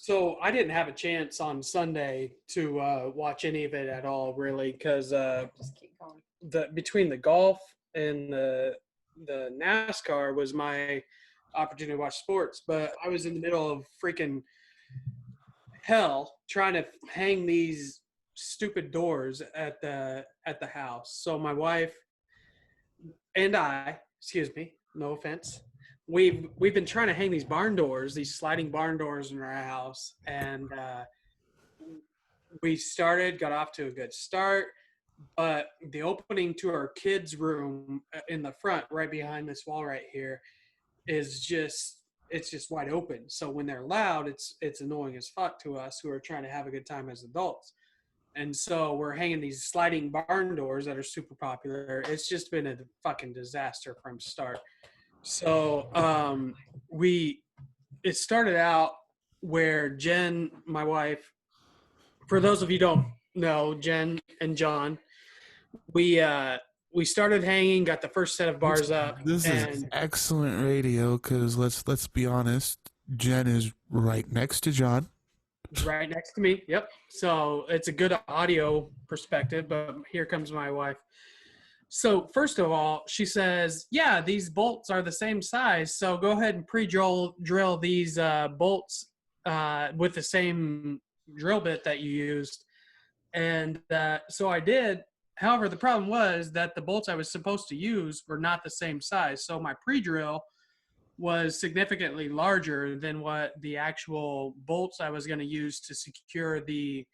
So I didn't have a chance on Sunday to watch any of it at all, really, because Just keep going. between the golf and the NASCAR was my opportunity to watch sports. But I was in the middle of freaking hell trying to hang these stupid doors at the house. So my wife and I, excuse me, no offense, we've been trying to hang these barn doors, these sliding barn doors in our house, and we got off to a good start, but the opening to our kids' room in the front, right behind this wall right here, is just it's just wide open. So when they're loud, it's annoying as fuck to us who are trying to have a good time as adults. And so we're hanging these sliding barn doors that are super popular. It's just been a fucking disaster from start. So it started out where Jen, my wife, for those of you who don't know, Jen and John, we started hanging, got the first set of bars up. This is excellent radio because let's be honest, Jen is right next to John. Right next to me. Yep. So it's a good audio perspective, but here comes my wife. So first of all, she says, yeah, these bolts are the same size. So go ahead and drill these bolts with the same drill bit that you used. And so I did. However, the problem was that the bolts I was supposed to use were not the same size. So my pre-drill was significantly larger than what the actual bolts I was going to use to secure the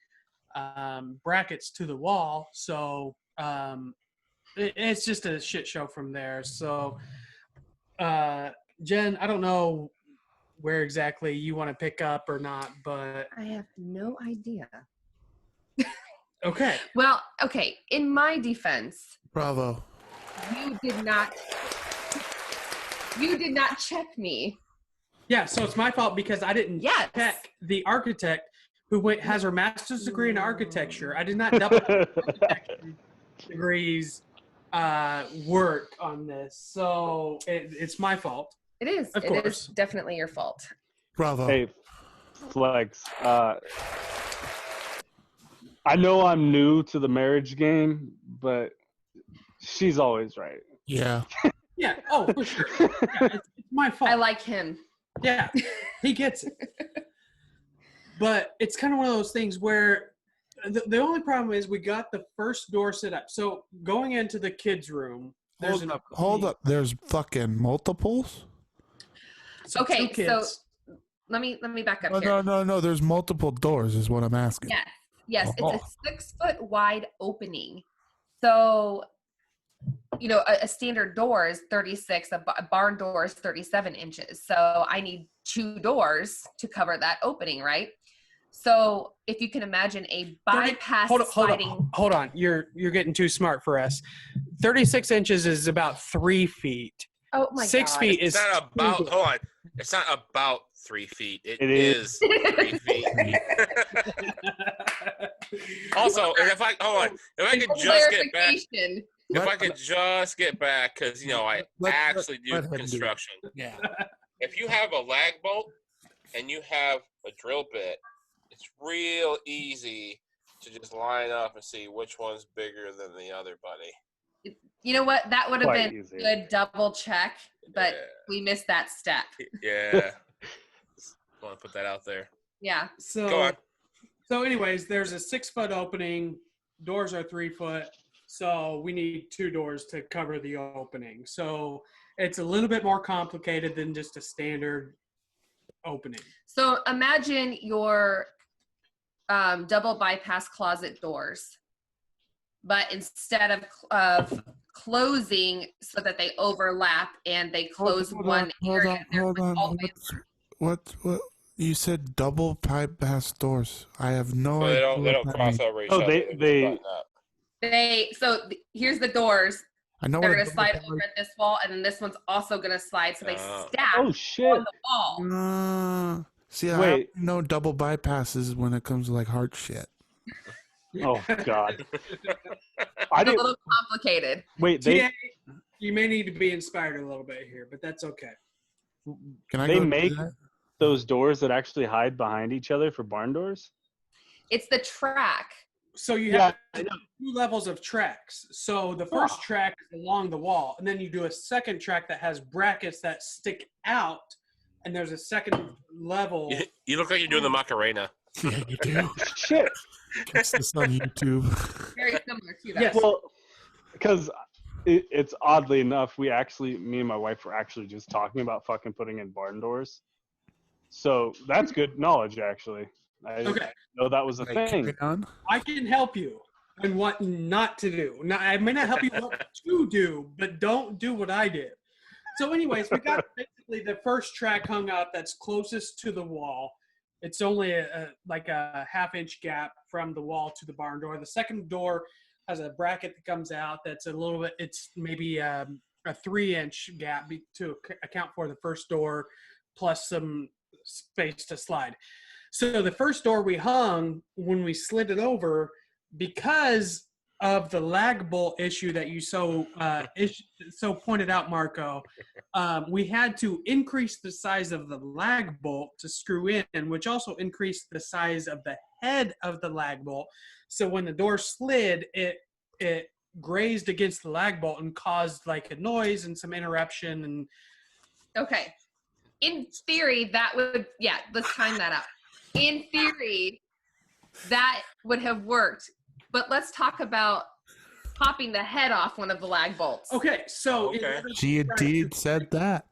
brackets to the wall. So it's just a shit show from there. So Jen, I don't know where exactly you want to pick up or not, but I have no idea. Okay. Well, okay. In my defense, Bravo. you did not check me. Yeah, so it's my fault because I didn't check the architect who has her master's degree in architecture. I did not double check architecture degrees work on this. So it's my fault. It is. Of it course. is definitely your fault. Bravo. Hey, Flex. I know I'm new to the marriage game, but she's always right. Yeah. Yeah. Oh, for sure. Yeah, it's my fault. I like him. Yeah, he gets it. But it's kind of one of those things where the only problem is we got the first door set up. So going into the kids' room, Hold up. There's fucking multiples? So okay, two kids. so let me back up here. No. There's multiple doors is what I'm asking. Yes. Oh. It's a 6 foot wide opening. So, a standard door is 36, a barn door is 37 inches. So I need 2 doors to cover that opening, right? So if you can imagine a bypass sliding. Hold on. You're getting too smart for us. 36 inches is about 3 feet. Oh my 6 God. feet is. It's not about. Hold on. It's not about 3 feet. It is 3 feet. Also, if I could just get back. If I could just get back, because I actually do construction. Yeah. If you have a lag bolt and you have a drill bit, it's real easy to just line up and see which one's bigger than the other, buddy. You know what? That would have Quite been easy. a good double check, but we missed that step. Yeah. Just want to put that out there. Yeah. Go on. So anyways, there's a 6 foot opening. Doors are 3 foot. So we need 2 doors to cover the opening. So it's a little bit more complicated than just a standard opening. So imagine your double bypass closet doors, but instead of closing so that they overlap and they close one area, What? You said double bypass doors. I have no idea. They don't cross over each other. Here's the doors. I know they're going to slide over this wall, and then this one's also going to slide, so they stack on the wall. See, I know double bypasses when it comes to like heart shit. Oh God. It's a little complicated. Wait, you may need to be inspired a little bit here, but that's okay. Can I they go make do that? those doors that actually hide behind each other for barn doors? It's the track. So you Yeah, have 2 levels of tracks. So the first track is along the wall, and then you do a second track that has brackets that stick out, and there's a second level. You look like you're doing the Macarena. Yeah, you do. shit. Catch this on YouTube. Very similar to that. Yes. Well, because it's oddly enough, me and my wife were actually just talking about fucking putting in barn doors. So that's good knowledge, actually. I didn't know that was a thing. I can help you in what not to do. Now, I may not help you what to do, but don't do what I did. So anyways, we got basically the first track hung up that's closest to the wall. It's only like a half-inch gap from the wall to the barn door. The second door has a bracket that comes out that's a little bit, it's maybe a 3-inch gap to account for the first door plus some space to slide. So the first door we hung, when we slid it over, because of the lag bolt issue that you so pointed out, Marco, we had to increase the size of the lag bolt to screw in, which also increased the size of the head of the lag bolt. So when the door slid, it grazed against the lag bolt and caused like a noise and some interruption. And Okay. In theory, that would, let's time that out. In theory, that would have worked. But let's talk about popping the head off one of the lag bolts. Okay, so She indeed said that.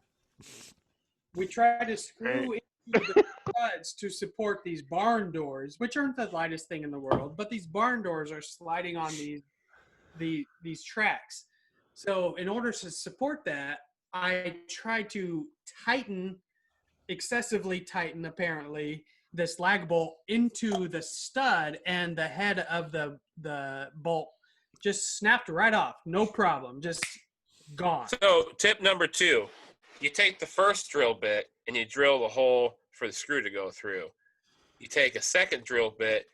We tried to screw into the studs to support these barn doors, which aren't the lightest thing in the world, but these barn doors are sliding on these tracks. So in order to support that, I tried to excessively tighten apparently, this lag bolt into the stud, and the head of the bolt just snapped right off. No problem. Just gone. So tip number 2, you take the first drill bit and you drill the hole for the screw to go through. You take a second drill bit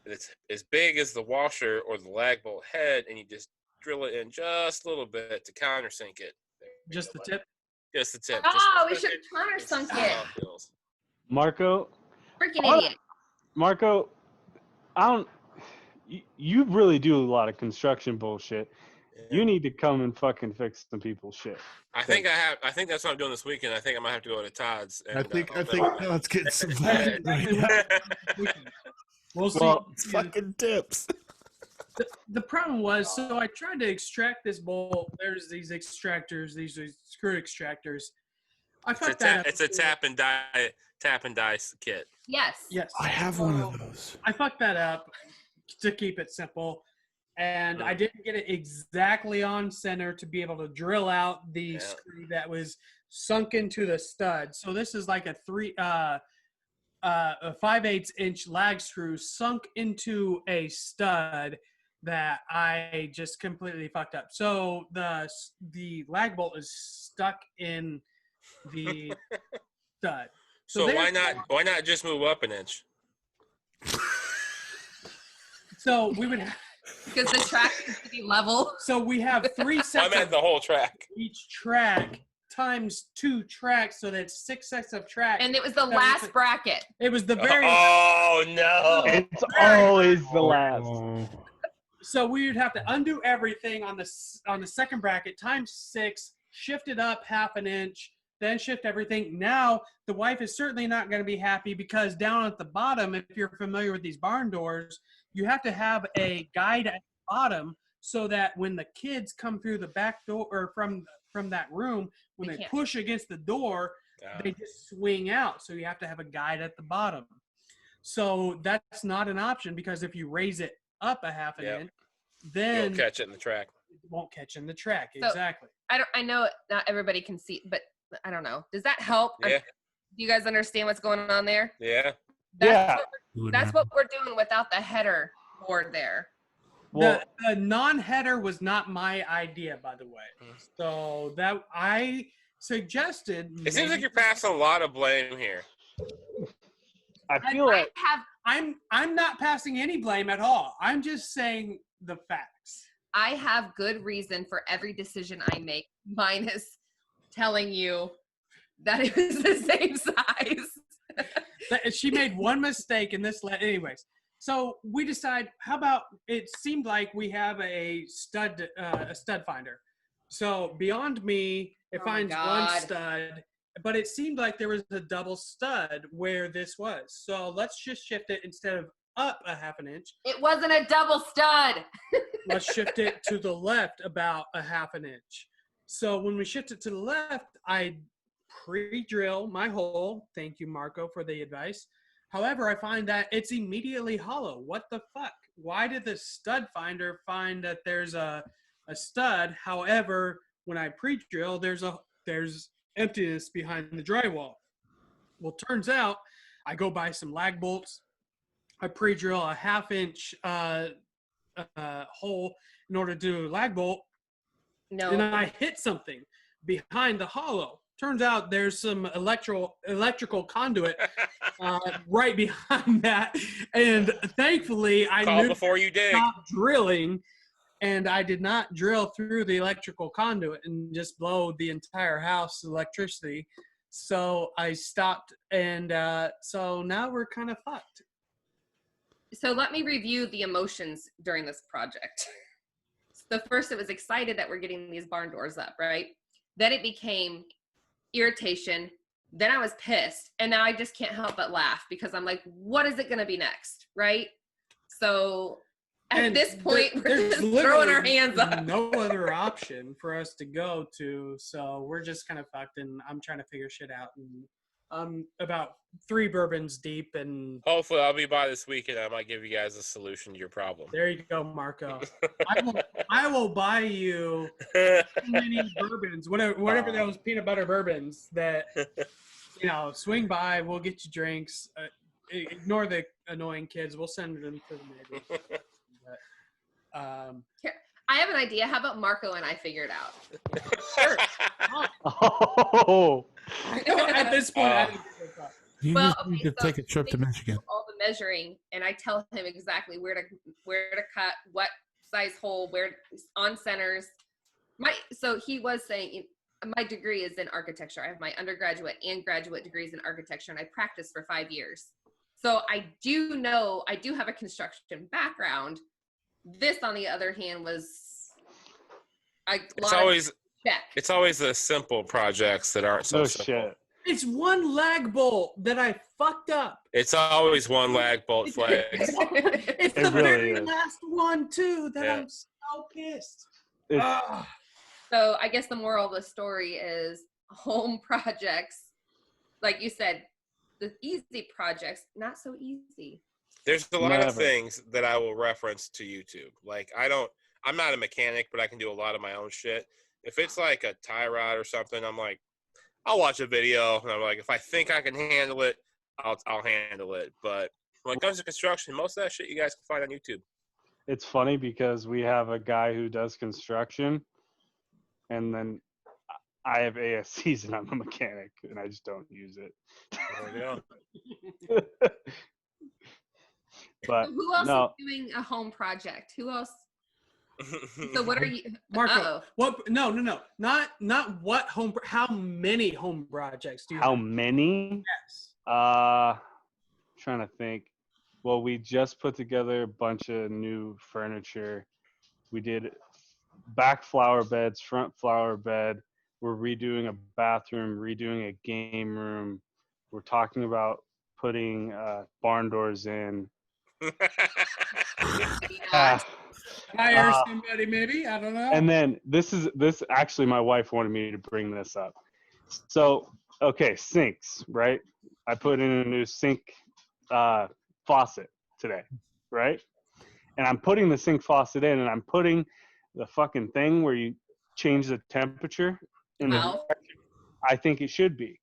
that's as big as the washer or the lag bolt head, and you just drill it in just a little bit to countersink it. Just the tip? Just the tip. Oh, we should have countersunk it. Marco, Freaking idiot. Marco, you really do a lot of construction bullshit. Yeah. You need to come and fucking fix some people's shit. I think that's what I'm doing this weekend. I think I might have to go to Todd's. And, I think let's get some right now. We'll see. It's fucking tips. The problem was, so I tried to extract this bolt. There's these extractors, these screw extractors. I fucked that up. It's a tap and die kit. Yes. Yes. I have one of those. I fucked that up to keep it simple, and I didn't get it exactly on center to be able to drill out the screw that was sunk into the stud. So this is like a 5/8 inch lag screw sunk into a stud that I just completely fucked up. So the lag bolt is stuck in the stud. So why not just move up an inch? So we would Because the track is to be level. So we have 3 sets. I meant the whole track. Each track times 2 tracks, so that's 6 sets of tracks. And it was the last bracket. It was the very. Oh no! It's always the last. So we would have to undo everything on the second bracket times 6, shift it up half an inch, then shift everything. Now the wife is certainly not going to be happy because down at the bottom, if you're familiar with these barn doors, you have to have a guide at the bottom so that when the kids come through the back door or from that room, when they push against the door, they just swing out. So you have to have a guide at the bottom. So that's not an option because if you raise it up a half an inch, then you'll catch it in the track. It won't catch in the track. So, exactly. I know not everybody can see, but I don't know. Does that help? Yeah. Do you guys understand what's going on there? Yeah. That's what we're doing without the header board there. Well, the non-header was not my idea, by the way. So that I suggested. It seems like you're passing a lot of blame here. I feel like I'm not passing any blame at all. I'm just saying the facts. I have good reason for every decision I make, minus telling you that it was the same size. She made one mistake in this. Anyways, so we decide. How about it? Seemed like we have a stud finder. So beyond me, it Oh my finds one God. stud, but it seemed like there was a double stud where this was. So let's just shift it instead of up a half an inch. It wasn't a double stud. Let's shift it to the left about a half an inch. So when we shift it to the left, I pre-drill my hole. Thank you, Marco, for the advice. However, I find that it's immediately hollow. What the fuck? Why did the stud finder find that there's a stud? However, when I pre-drill, there's emptiness behind the drywall. Well, turns out I go buy some lag bolts. I pre-drill a half-inch hole in order to do a lag bolt. No. And I hit something behind the hollow. Turns out there's some electrical conduit right behind that. And thankfully, I Call knew before you dig. stop drilling, and I did not drill through the electrical conduit and just blow the entire house electricity. So I stopped, and so now we're kind of fucked. So let me review the emotions during this project. So first, it was excited that we're getting these barn doors up, right? Then it became irritation. Then I was pissed. And now I just can't help but laugh because I'm like, what is it going to be next, right? So at this point, we're just throwing our hands up. No other option for us to go to. So we're just kind of fucked, and I'm trying to figure shit out. And I'm about 3 bourbons deep, and Hopefully, I'll be by this weekend. I might give you guys a solution to your problem. there you go, Marco. I will buy you many bourbons, whatever those peanut butter bourbons that, swing by. We'll get you drinks. Ignore the annoying kids. We'll send them to the neighbors. Here, I have an idea. How about Marco and I figure it out? Sure. Oh. At this point, I didn't give a fuck. You Well, just need okay, to so take a trip to they Michigan. do all the measuring, and I tell him exactly where to cut, what size hole, where on centers. So he was saying my degree is in architecture. I have my undergraduate and graduate degrees in architecture, and I practiced for 5 years. So I do have a construction background. This, on the other hand, was It's always the simple projects that aren't so No simple. shit. It's one lag bolt that I fucked up. It's always one lag bolt flags. It's It the really very is. last one too that Yeah. I'm so pissed. It's, Ah. So I guess the moral of the story is home projects, like you said, the easy projects, not so easy. There's a lot Never. of things that I will reference to YouTube. Like I'm not a mechanic, but I can do a lot of my own shit. If it's like a tie rod or something, I'm like, I'll watch a video, and I'm like, if I think I can handle it, I'll handle it. But when it comes to construction, most of that shit you guys can find on YouTube. it's funny because we have a guy who does construction, and then I have ASCs and I'm a mechanic, and I just don't use it. There we go. But Who else no, is doing a home project? Who else? So what are you, Marco, Uh-oh. what? No, not what home. How many home projects do you? how have? many? Yes. Trying to think. Well, we just put together a bunch of new furniture. We did back flower beds, front flower bed. We're redoing a bathroom, redoing a game room. We're talking about putting barn doors in. Ah, Hire somebody, maybe. I don't know. and then this actually, my wife wanted me to bring this up. So, okay, sinks, right? I put in a new sink faucet today, right? And I'm putting the sink faucet in, and I'm putting the fucking thing where you change the temperature in the Wow. I think it should be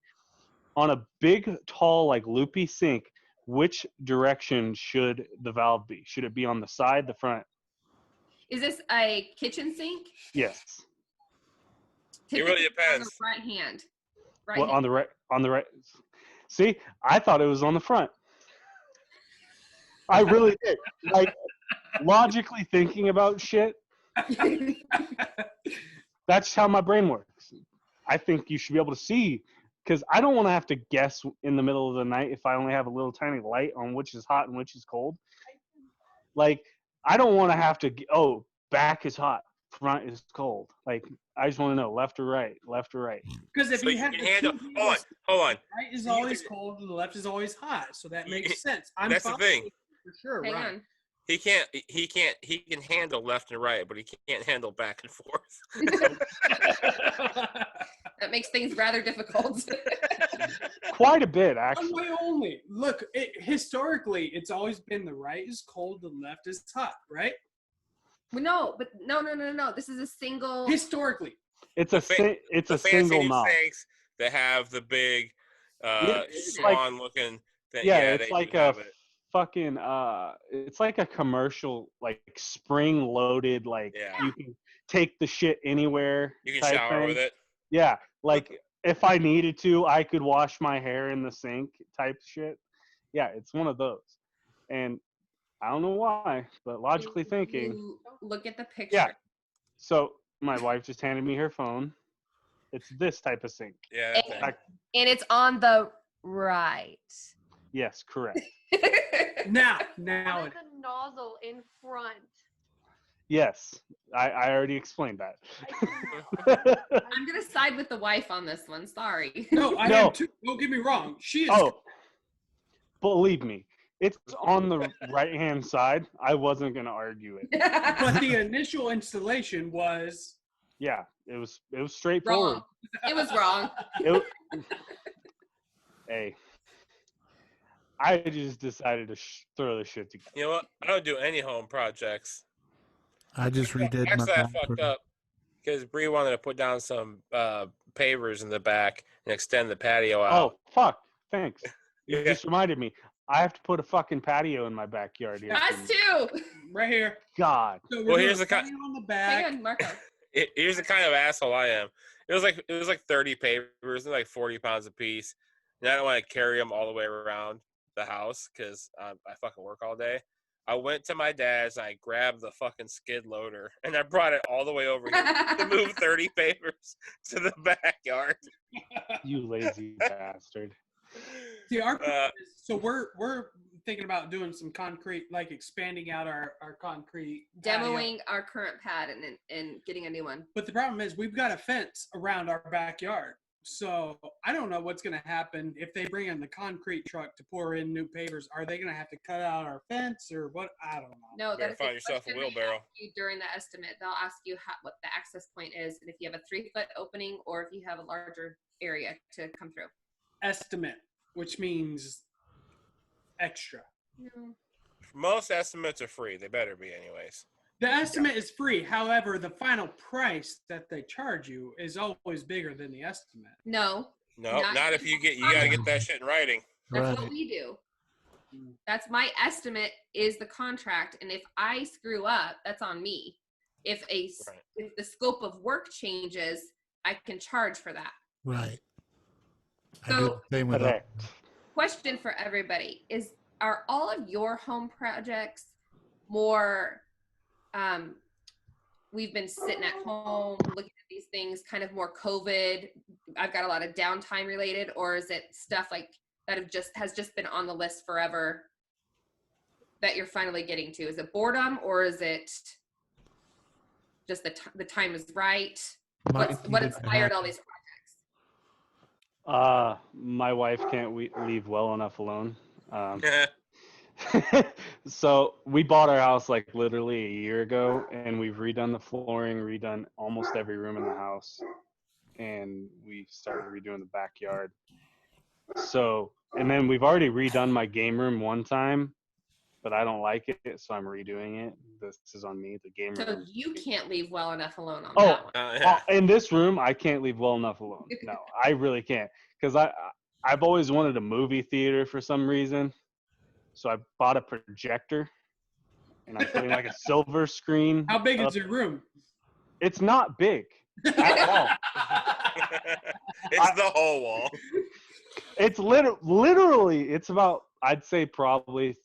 on a big, tall, like loopy sink. Which direction should the valve be? Should it be on the side, the front? Is this a kitchen sink? Yes. It really Typically on the depends. right hand. Right Well, hand. on the right. See, I thought it was on the front. I really did. Like, logically thinking about shit, that's how my brain works. I think you should be able to see because I don't want to have to guess in the middle of the night if I only have a little tiny light on which is hot and which is cold. Like, I don't want to have to, back is hot, front is cold. Like, I just want to know left or right, left or right. Because if So you have can the handle. two Hold on, wheels, hold on. the right is always cold and the left is always hot. So that makes sense. I'm That's the thing. following for sure. Hang right. on. He can handle left and right, but he can't handle back and forth. That makes things rather difficult. Quite a bit, One actually. way only. Look, historically, it's always been the right is cold, the left is hot, right? No. This is a single. Historically. It's The a it's the a single fancy knob. sinks that have the big It's like- swan looking thing. Yeah, they it's like do a have it. fucking it's like a commercial, like spring loaded, like Yeah. you can take the shit anywhere. You can type shower thing. with it. Yeah, like if I needed to, I could wash my hair in the sink type shit. Yeah, it's one of those. And I don't know why, but logically thinking, You look at the picture. yeah. So my wife just handed me her phone. It's this type of sink. Yeah, that thing. And it's on the right. Yes, correct. Now Like a nozzle in front. Yes, I already explained that. I'm gonna side with the wife on this one. Sorry. No, I No. am too. Don't get me wrong. She is. Oh, believe me, it's on the right-hand side. I wasn't gonna argue it. But the initial installation was. Yeah, it was straightforward. Wrong. It was wrong. It, hey, I just decided to throw this shit together. You know what? I don't do any home projects. I just redid my Actually, I bathroom. fucked up because Bree wanted to put down some pavers in the back and extend the patio out. Oh, fuck. Thanks. You Yeah. just reminded me. I have to put a fucking patio in my backyard here. Us soon. too. Right here. God. So Well, here's the the on the Hang back. on, Marco. Here's the kind of asshole I am. It was like 30 pavers, and like 40 pounds a piece, and I don't want to carry them all the way around the house because I fucking work all day. I went to my dad's and I grabbed the fucking skid loader and I brought it all the way over here to move 30 pavers to the backyard. You lazy bastard. See, so we're thinking about doing some concrete, like expanding out our concrete patio. Demoing our current pad and getting a new one. But the problem is we've got a fence around our backyard. So I don't know what's going to happen if they bring in the concrete truck to pour in new pavers. Are they going to have to cut out our fence or what? I don't know. No, Better that is find yourself a question they wheelbarrow. ask you during the estimate. They'll ask you what the access point is, and if you have a 3-foot opening or if you have a larger area to come through. Estimate, which means extra. No. Most estimates are free. They better be, anyways. The estimate is free. However, the final price that they charge you is always bigger than the estimate. No, No, Not- not if you gotta get that shit in writing. that's Right. what we do. That's my estimate is the contract, and if I screw up, that's on me. If Right. if the scope of work changes, I can charge for that. Right. I So- do the same with that. Correct. Question for everybody are all of your home projects more we've been sitting at home looking at these things kind of more COVID, I've got a lot of downtime related, or is it stuff like that has just been on the list forever that you're finally getting to? Is it boredom, or is it just the time is right? Mine What needed to inspired all happen. these projects? My wife can't leave well enough alone. So we bought our house like literally a year ago, and we've redone the flooring, redone almost every room in the house, and we started redoing the backyard. So, and then we've already redone my game room one time, but I don't like it, so I'm redoing it. This is on me, the game So room. you can't leave well enough alone on Oh, that one. Yeah. In this room, I can't leave well enough alone. No, I really can't, because I've always wanted a movie theater for some reason. So I bought a projector, and I'm putting like a silver screen. How big up. is your room? It's not big at all. It's the whole wall. It's literally, it's about, I'd say probably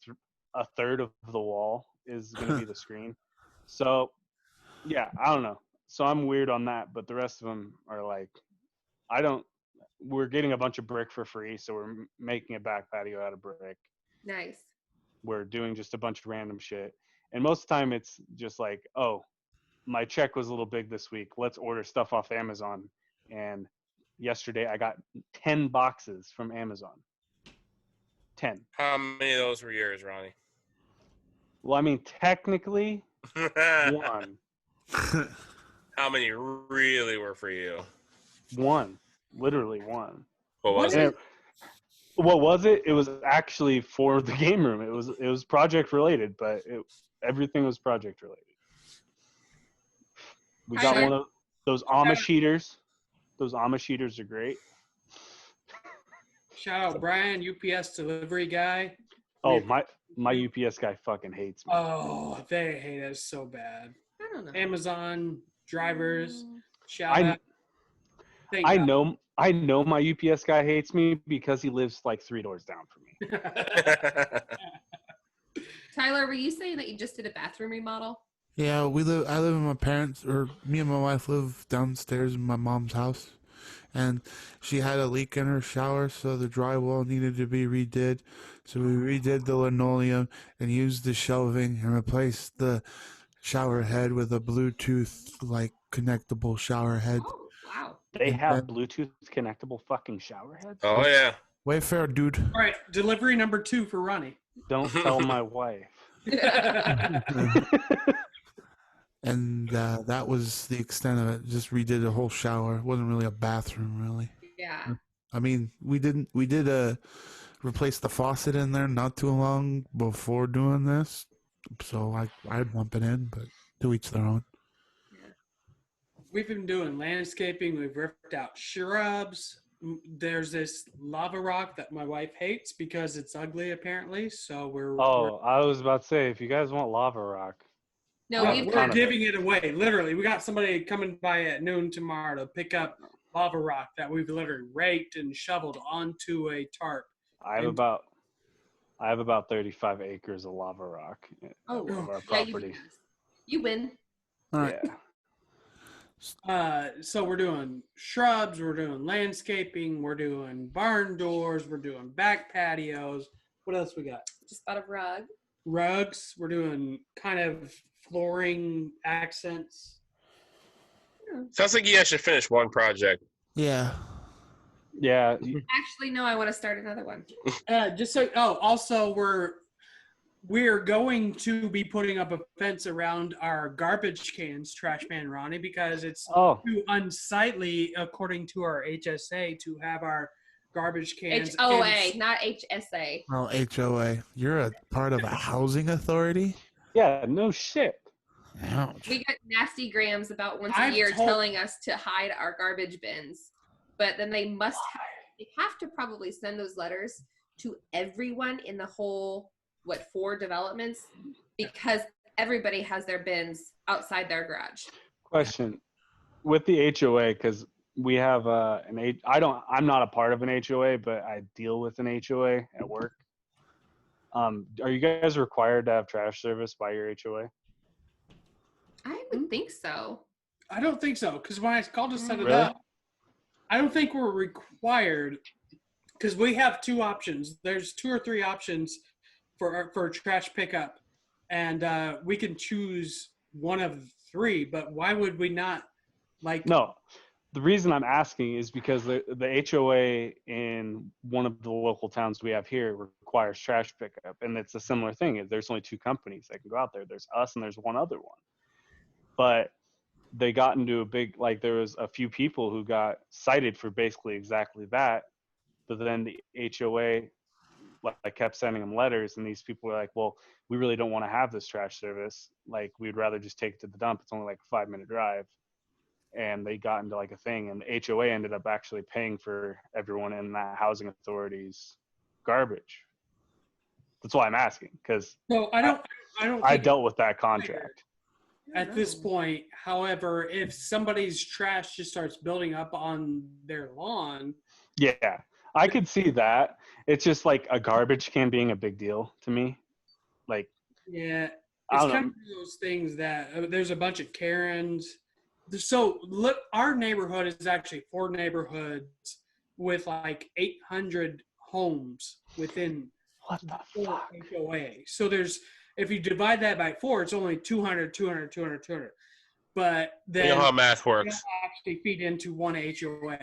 a third of the wall is going to be the screen. So, yeah, I don't know. So I'm weird on that, but the rest of them are like, we're getting a bunch of brick for free, so we're making a back patio out of brick. Nice. We're doing just a bunch of random shit, and most of the time it's just like, oh, my check was a little big this week. Let's order stuff off Amazon. And yesterday I got 10 boxes from Amazon. 10. How many of those were yours, Ronnie? Well, I mean, technically, one. How many really were for you? One. Literally one. What was And it? what was it? It was actually for the game room. It was project related, but everything was project related. We got one of those Amish heaters. Those Amish heaters are great. Shout out Brian, UPS delivery guy. Oh, my UPS guy fucking hates me. Oh, they hate us so bad. I don't know. Amazon drivers, shout out. Thank I God. know my UPS guy hates me because he lives like 3 doors down from me. Tyler, were you saying that you just did a bathroom remodel? Yeah, I live with my parents, or me and my wife live downstairs in my mom's house, and she had a leak in her shower, so the drywall needed to be redid. So we redid the linoleum and used the shelving and replaced the shower head with a Bluetooth like connectable shower head. Oh, wow. They have Bluetooth connectable fucking shower heads? Oh, yeah. Wayfair, dude. All right, delivery number 2 for Ronnie. Don't tell my wife. And that was the extent of it. Just redid the whole shower. It wasn't really a bathroom, really. Yeah. I mean, we did replace the faucet in there not too long before doing this, so I'd lump it in, but to each their own. We've been doing landscaping. We've ripped out shrubs. There's this lava rock that my wife hates because it's ugly, apparently. So we're I was about to say, if you guys want lava rock. No, we're giving it away. Literally, we got somebody coming by at noon tomorrow to pick up lava rock that we've literally raked and shoveled onto a tarp. I have about 35 acres of lava rock of our property. You win. All right. Yeah. So we're doing shrubs, we're doing landscaping, we're doing barn doors, we're doing back patios. What else we got? Just thought of rug. Rugs. We're doing kind of flooring accents. Sounds like you guys should finish one project. Yeah. Yeah. Actually, no, I want to start another one. Also we're going to be putting up a fence around our garbage cans, Trash Man Ronnie, because it's too unsightly, according to our HSA, to have our garbage cans. HOA, not HSA. Oh, HOA. You're a part of a housing authority? Yeah, no shit. Ouch. We get nasty grams about once a year telling us to hide our garbage bins, but then they have to probably send those letters to everyone in the whole 4 developments, because everybody has their bins outside their garage. Question with the HOA, because we have I'm not a part of an HOA, but I deal with an HOA at work. Are you guys required to have trash service by your HOA? I would think so. I don't think so, because when I called to set it Really? up, I don't think we're required, because we have 2 options. There's 2 or 3 options for trash pickup, and we can choose one of 3. But why would we not? No, the reason I'm asking is because the HOA in one of the local towns we have here requires trash pickup, and it's a similar thing. There's only 2 companies that can go out there. There's us and there's one other one. But they got into a big, there was a few people who got cited for basically exactly that. But then the HOA kept sending them letters, and these people were like, well, we really don't want to have this trash service. We'd rather just take it to the dump. It's only a 5-minute drive. And they got into a thing, and the HOA ended up actually paying for everyone in that housing authority's garbage. That's why I'm asking, because I dealt with that contract. At this point, however, if somebody's trash just starts building up on their lawn. Yeah, I could see that. It's just a garbage can being a big deal to me. Yeah, it's kind of those things that there's a bunch of Karens. So look, our neighborhood is actually 4 neighborhoods with like 800 homes within What the four fuck? HOA. So there's, if you divide that by 4, it's only 200, 200, 200, 200. But You know then how math they works. actually feed into one HOA.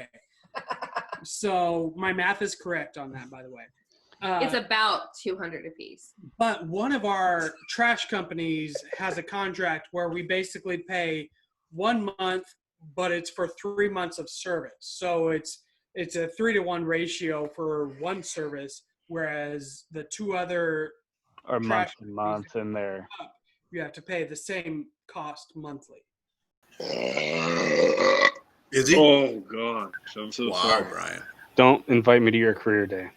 So my math is correct on that, by the way. It's about 200 apiece. But one of our trash companies has a contract where we basically pay 1 month, but it's for 3 months of service. So it's a 3-to-1 ratio for one service, whereas the two other Or trash month to companies, month in there. you have to pay the same cost monthly. Is he? Oh gosh, I'm so Wow, sorry. Brian. Don't invite me to your career day.